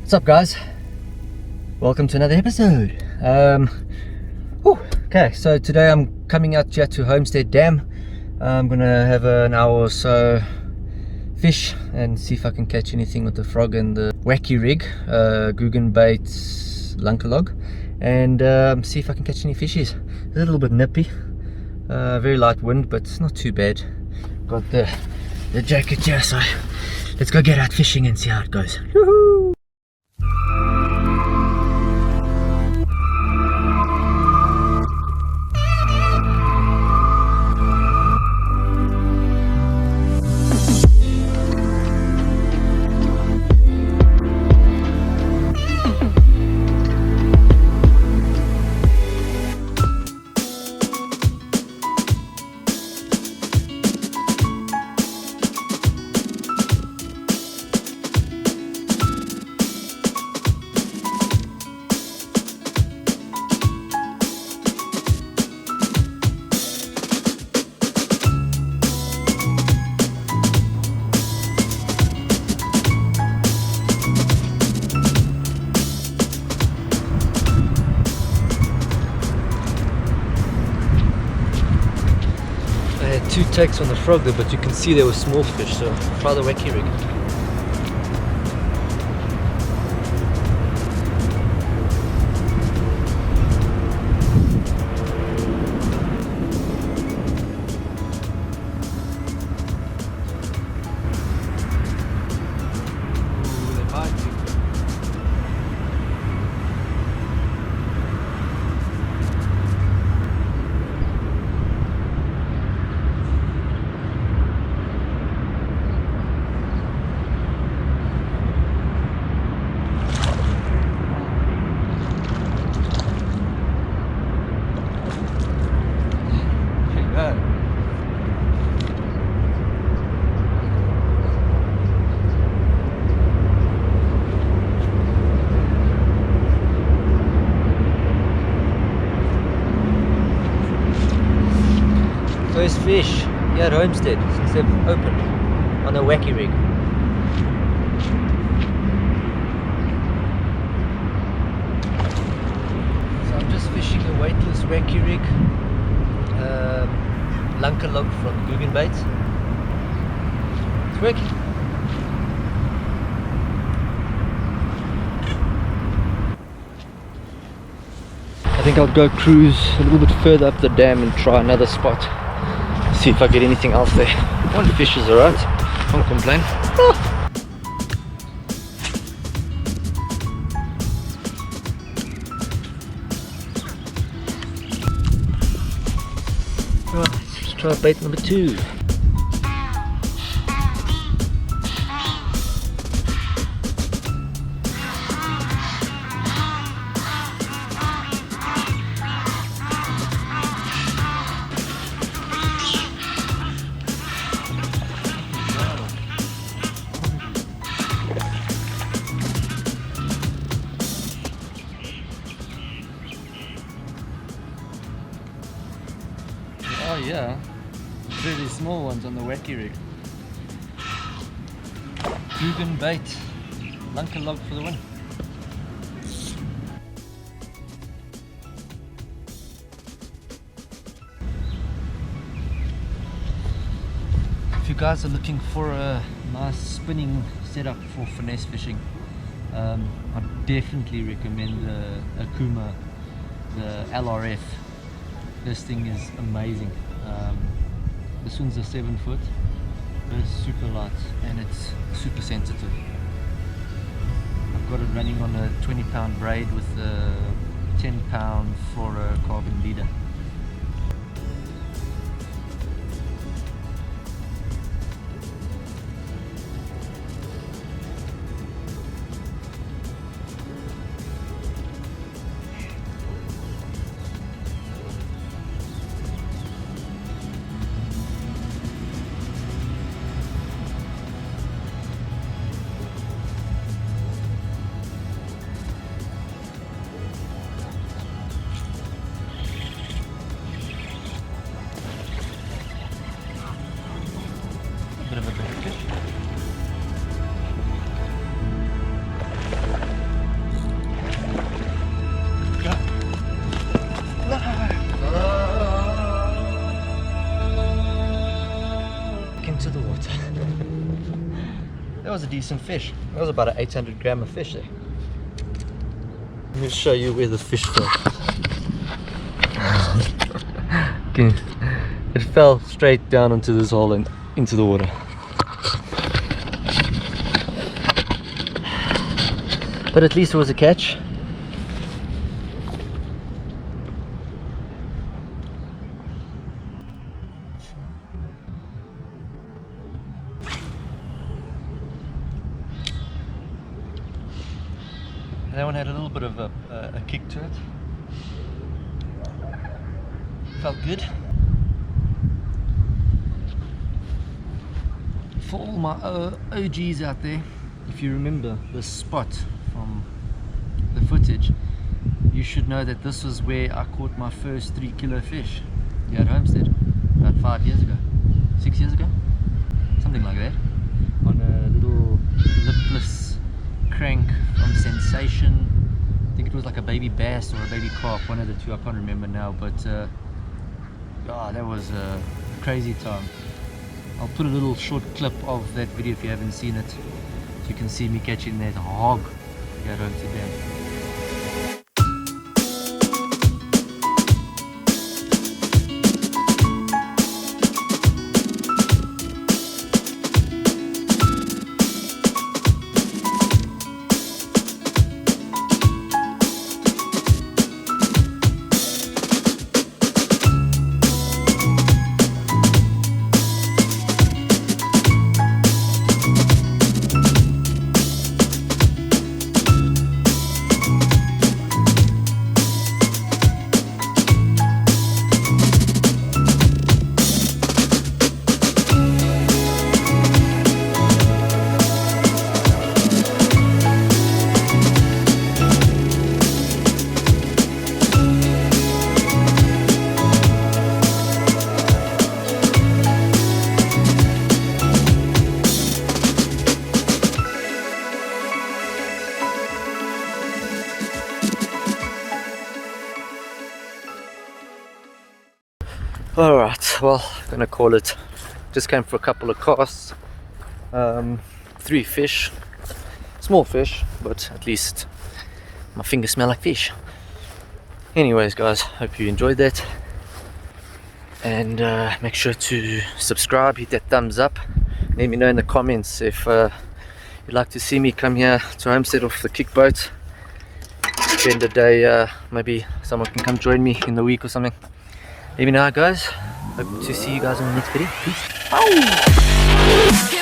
What's up, guys? Welcome to another episode. Okay, so today I'm coming out here to Homestead Dam. I'm gonna have an hour or so fish and see if I can catch anything with the frog and the wacky rig, Guggen bait, lunker log, and see if I can catch any fishies. A little bit nippy, very light wind, but it's not too bad. Got the jacket here, so let's go get out fishing and see how it goes. Woohoo! Two takes on the frog there, but you can see there were small fish, so try the wacky rig. Ooh, they bite you. First fish here at Homestead since they've opened on a wacky rig. So I'm just fishing a weightless wacky rig, lunker log from Guggen bait. It's working. I think I'll go cruise a little bit further up the dam and try another spot. See if I get anything else there. One fish is alright, can't complain. Right, let's try bait number 2. Oh yeah, really small ones on the wacky rig. Guggen bait, lunker log for the win. If you guys are looking for a nice spinning setup for finesse fishing, I definitely recommend the Akuma, the LRF. This thing is amazing. This one's a 7 foot, but it's super light and it's super sensitive. I've got it running on a 20-pound braid with a 10-pound fluorocarbon leader. into the water. That was a decent fish. That was about an 800 gram of fish there. Let me show you where the fish fell. Okay. It fell straight down into this hole and into the water. But at least it was a catch. That one had a little bit of a kick to it. Felt good. For all my OGs out there, if you remember this spot from the footage, you should know that this was where I caught my first 3 kilo fish here at Homestead about 5 years ago, 6 years ago, something like that, on a little lipless crank from Sensation. I think it was like a baby bass or a baby carp, one of the two, I can't remember now, but that was a crazy time. I'll put a little short clip of that video if you haven't seen it, so you can see me catching that hog here at Homestead Dam. Alright, well, I'm gonna call it. Just came for a couple of casts. 3 fish. Small fish, but at least my fingers smell like fish. Anyways guys, hope you enjoyed that. And make sure to subscribe, hit that thumbs up. Let me know in the comments if you'd like to see me come here to Homestead off the kickboat. Spend a day, maybe someone can come join me in the week or something. Let me know, guys. Hope to see you guys in the next video. Peace. Ow!